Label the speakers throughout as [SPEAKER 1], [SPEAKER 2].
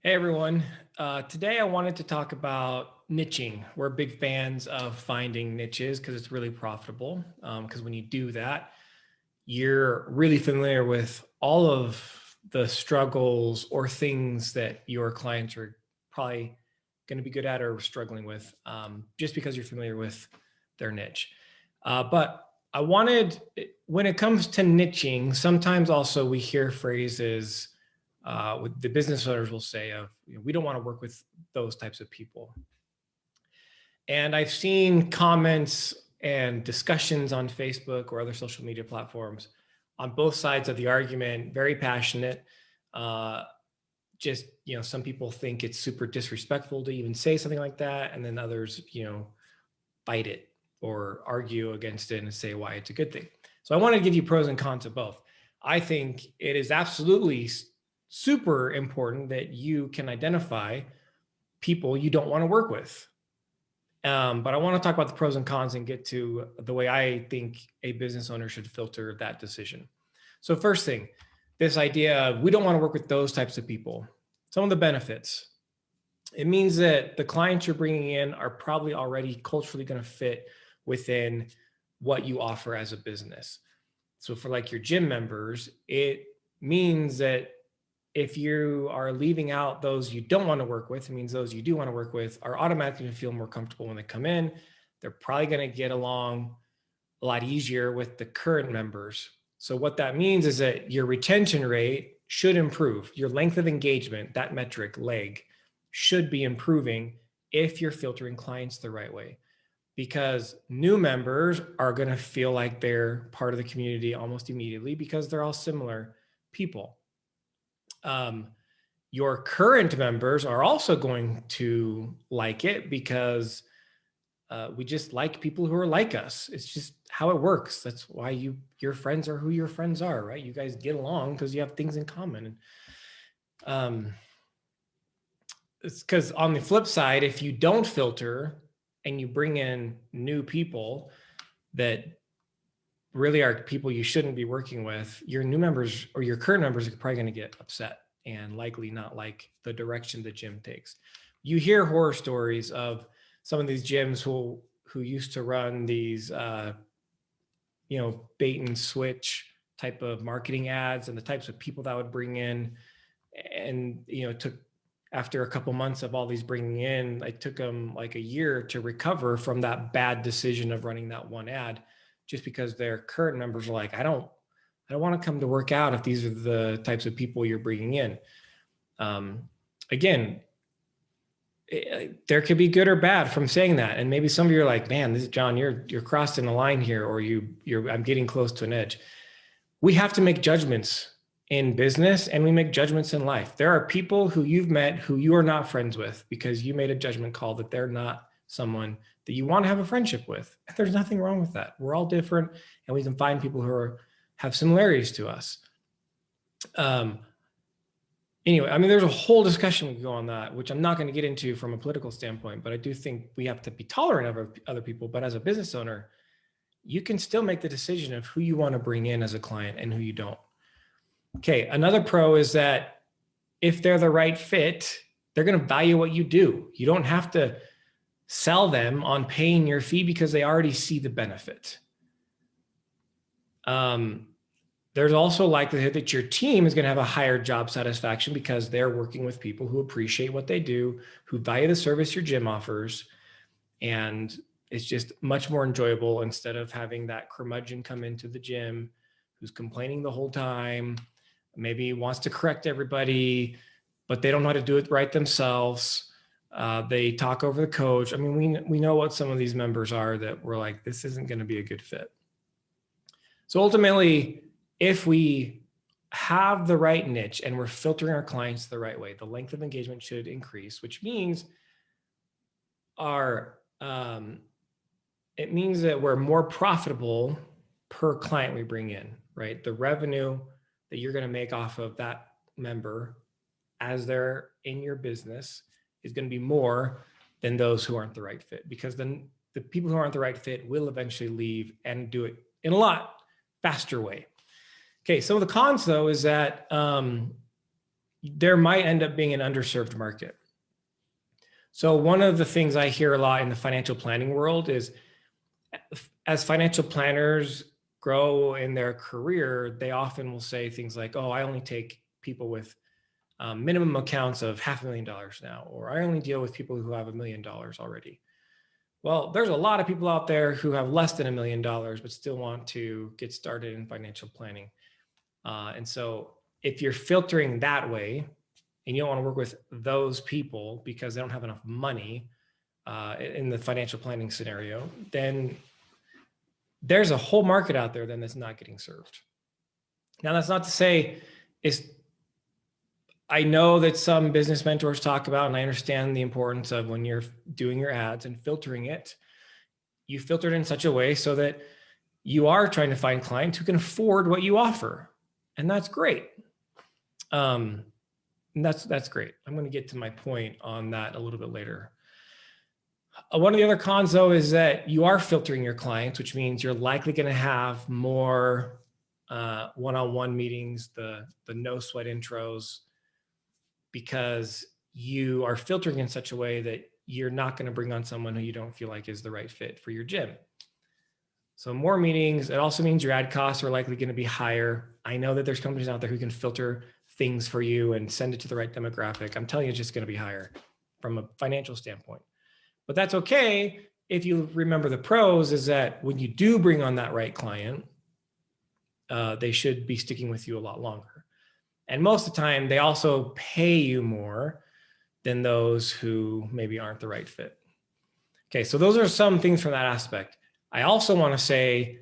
[SPEAKER 1] Hey everyone. Today I wanted to talk about niching. We're big fans of finding niches because it's really profitable. Because when you do that, you're really familiar with all of the struggles or things that your clients are probably going to be good at or struggling with, just because you're familiar with their niche. But I wanted, when it comes to niching, sometimes also we hear phrases with the business owners will say of, we don't want to work with those types of people. And I've seen comments and discussions on Facebook or other social media platforms on both sides of the argument, very passionate. Just, some people think it's super disrespectful to even say something like that. And then others, fight it or argue against it and say why it's a good thing. So I want to give you pros and cons of both. I think it is absolutely super important that you can identify people you don't want to work with. But I want to talk about the pros and cons and get to the way I think a business owner should filter that decision. So first thing, this idea of we don't want to work with those types of people. Some of the benefits. It means that the clients you're bringing in are probably already culturally going to fit within what you offer as a business. So for like your gym members, it means that if you are leaving out those you don't want to work with, it means those you do want to work with are automatically going to feel more comfortable when they come in. They're probably going to get along a lot easier with the current members. So what that means is that your retention rate should improve. Your length of engagement, that metric, leg, should be improving if you're filtering clients the right way, because new members are going to feel like they're part of the community almost immediately because they're all similar people. Your current members are also going to like it because we just like people who are like us. It's just how it works. That's why your friends are who your friends are, right? You guys get along because you have things in common. It's because on the flip side, if you don't filter and you bring in new people that really are people you shouldn't be working with, your new members or your current members are probably going to get upset and likely not like the direction the gym takes. You hear horror stories of some of these gyms who used to run these, bait and switch type of marketing ads and the types of people that would bring in. And, it took after a couple months of all these bringing in, it took them like a year to recover from that bad decision of running that one ad, just because their current members are like, I don't want to come to work out if these are the types of people you're bringing in. Again, there could be good or bad from saying that. And maybe some of you are like, man, this is John, you're crossing a line here, or I'm getting close to an edge. We have to make judgments in business and we make judgments in life. There are people who you've met who you are not friends with because you made a judgment call that they're not someone that you want to have a friendship with. And there's nothing wrong with that. We're all different and we can find people who have similarities to us. Anyway, I mean, there's a whole discussion we can go on that, which I'm not going to get into from a political standpoint, but I do think we have to be tolerant of other people. But as a business owner, you can still make the decision of who you want to bring in as a client and who you don't. Okay, another pro is that if they're the right fit, they're going to value what you do. You don't have to sell them on paying your fee because they already see the benefit. There's also likelihood that your team is going to have a higher job satisfaction because they're working with people who appreciate what they do, who value the service your gym offers, and it's just much more enjoyable instead of having that curmudgeon come into the gym who's complaining the whole time, maybe wants to correct everybody, but they don't know how to do it right themselves. They talk over the coach. I mean, we know what some of these members are that we're like, this isn't going to be a good fit. So ultimately, if we have the right niche and we're filtering our clients the right way, the length of engagement should increase, which means it means that we're more profitable per client we bring in, right? The revenue that you're going to make off of that member as they're in your business is going to be more than those who aren't the right fit, because then the people who aren't the right fit will eventually leave and do it in a lot faster way. Okay, some of the cons though is that there might end up being an underserved market. So one of the things I hear a lot in the financial planning world is, as financial planners grow in their career, they often will say things like, oh, I only take people with minimum accounts of $500,000 now, or I only deal with people who have $1 million already. Well, there's a lot of people out there who have less than $1 million, but still want to get started in financial planning. And so if you're filtering that way, and you don't want to work with those people because they don't have enough money in the financial planning scenario, then there's a whole market out there then that's not getting served. Now, that's not to say I know that some business mentors talk about, and I understand the importance of when you're doing your ads and filtering it, you filter it in such a way so that you are trying to find clients who can afford what you offer. And that's great. That's great. I'm going to get to my point on that a little bit later. One of the other cons, though, is that you are filtering your clients, which means you're likely going to have more one-on-one meetings, the no sweat intros, because you are filtering in such a way that you're not going to bring on someone who you don't feel like is the right fit for your gym. So more meetings. It also means your ad costs are likely going to be higher. I know that there's companies out there who can filter things for you and send it to the right demographic. I'm telling you, it's just going to be higher from a financial standpoint. But that's okay if you remember the pros is that when you do bring on that right client, they should be sticking with you a lot longer. And most of the time, they also pay you more than those who maybe aren't the right fit. Okay, so those are some things from that aspect. I also want to say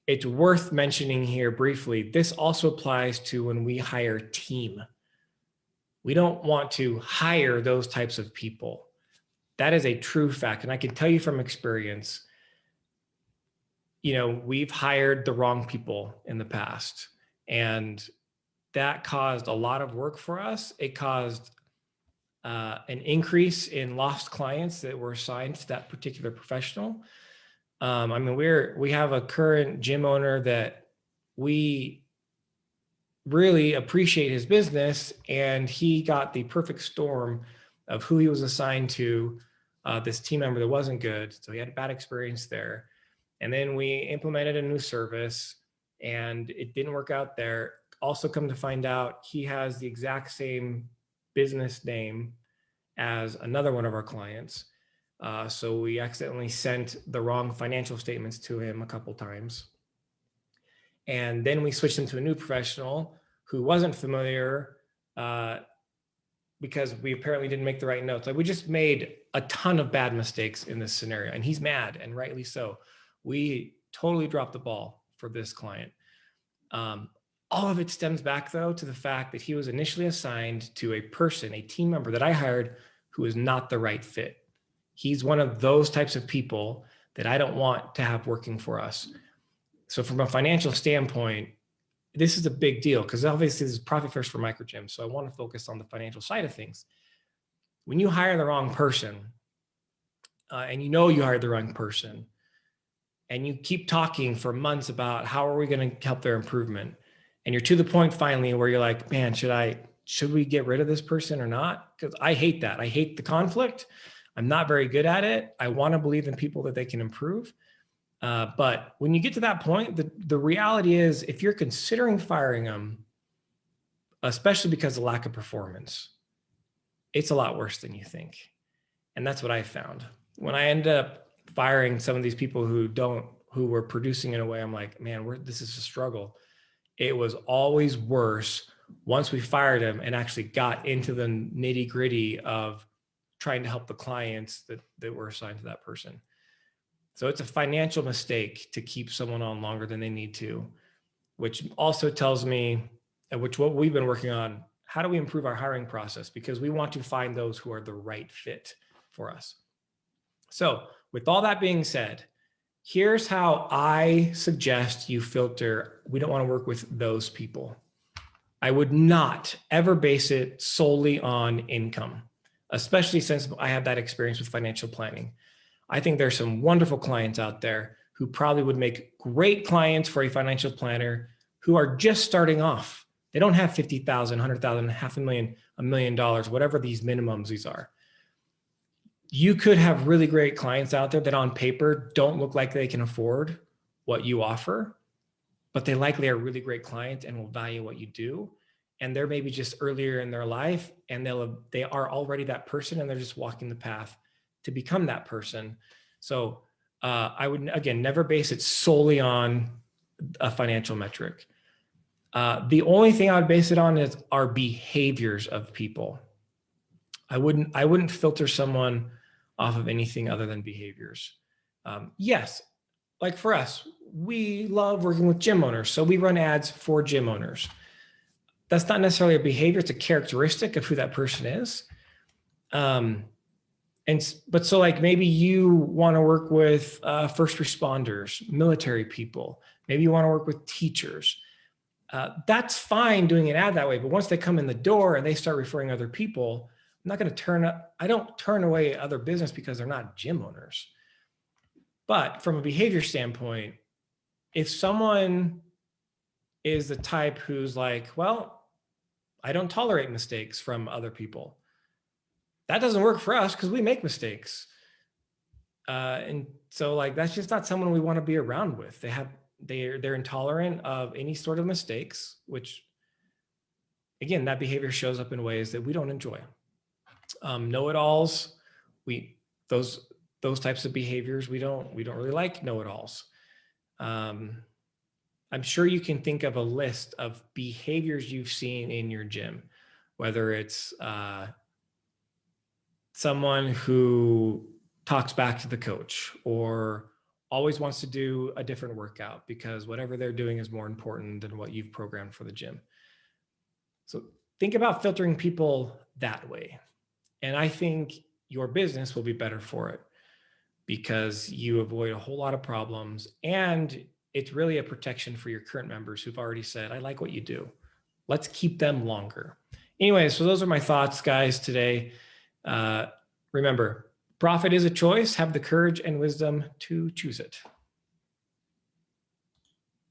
[SPEAKER 1] it's worth mentioning here briefly, this also applies to when we hire a team. We don't want to hire those types of people. That is a true fact. And I can tell you from experience, we've hired the wrong people in the past, and that caused a lot of work for us. It caused an increase in lost clients that were assigned to that particular professional. We have a current gym owner that we really appreciate his business, and he got the perfect storm of who he was assigned to, this team member that wasn't good. So he had a bad experience there. And then we implemented a new service and it didn't work out there. Also come to find out he has the exact same business name as another one of our clients. So we accidentally sent the wrong financial statements to him a couple times. And then we switched him to a new professional who wasn't familiar because we apparently didn't make the right notes. Like, we just made a ton of bad mistakes in this scenario, and he's mad, and rightly so. We totally dropped the ball for this client. All of it stems back, though, to the fact that he was initially assigned to a person, a team member that I hired who is not the right fit. He's one of those types of people that I don't want to have working for us. So from a financial standpoint, this is a big deal because obviously this is Profit First for Microgym. So I want to focus on the financial side of things. When you hire the wrong person, and you hired the wrong person, and you keep talking for months about how are we going to help their improvement, and you're to the point finally where you're like, man, should we get rid of this person or not? Because I hate that. I hate the conflict. I'm not very good at it. I want to believe in people that they can improve. But when you get to that point, the reality is if you're considering firing them, especially because of lack of performance, it's a lot worse than you think. And that's what I found. When I ended up firing some of these people who were producing in a way, I'm like, man, this is a struggle. It was always worse once we fired them and actually got into the nitty gritty of trying to help the clients that were assigned to that person. So it's a financial mistake to keep someone on longer than they need to, which also tells me, what we've been working on, how do we improve our hiring process? Because we want to find those who are the right fit for us. So with all that being said, here's how I suggest you filter. We don't want to work with those people. I would not ever base it solely on income, especially since I have that experience with financial planning. I think there's some wonderful clients out there who probably would make great clients for a financial planner who are just starting off. They don't have 50,000, 100,000, $500,000, $1 million, whatever these minimums these are. You could have really great clients out there that on paper don't look like they can afford what you offer, but they likely are really great clients and will value what you do. And they're maybe just earlier in their life and they are already that person and they're just walking the path to become that person. So I would, again, never base it solely on a financial metric. The only thing I would base it on is our behaviors of people. I wouldn't filter someone off of anything other than behaviors. Yes, like for us, we love working with gym owners. So we run ads for gym owners. That's not necessarily a behavior. It's a characteristic of who that person is. But so like maybe you want to work with first responders, military people. Maybe you want to work with teachers. That's fine doing an ad that way. But once they come in the door and they start referring other people, I'm not going to I don't turn away other business because they're not gym owners. But from a behavior standpoint, if someone is the type who's like, well, I don't tolerate mistakes from other people, that doesn't work for us because we make mistakes. And so like, that's just not someone we want to be around with. They're intolerant of any sort of mistakes, which again, that behavior shows up in ways that we don't enjoy. Know-it-alls, those types of behaviors, we don't really like know-it-alls. I'm sure you can think of a list of behaviors you've seen in your gym, whether it's someone who talks back to the coach or always wants to do a different workout because whatever they're doing is more important than what you've programmed for the gym. So think about filtering people that way. And I think your business will be better for it because you avoid a whole lot of problems. And it's really a protection for your current members who've already said, I like what you do. Let's keep them longer. Anyway, so those are my thoughts, guys, today. Remember, profit is a choice. Have the courage and wisdom to choose it.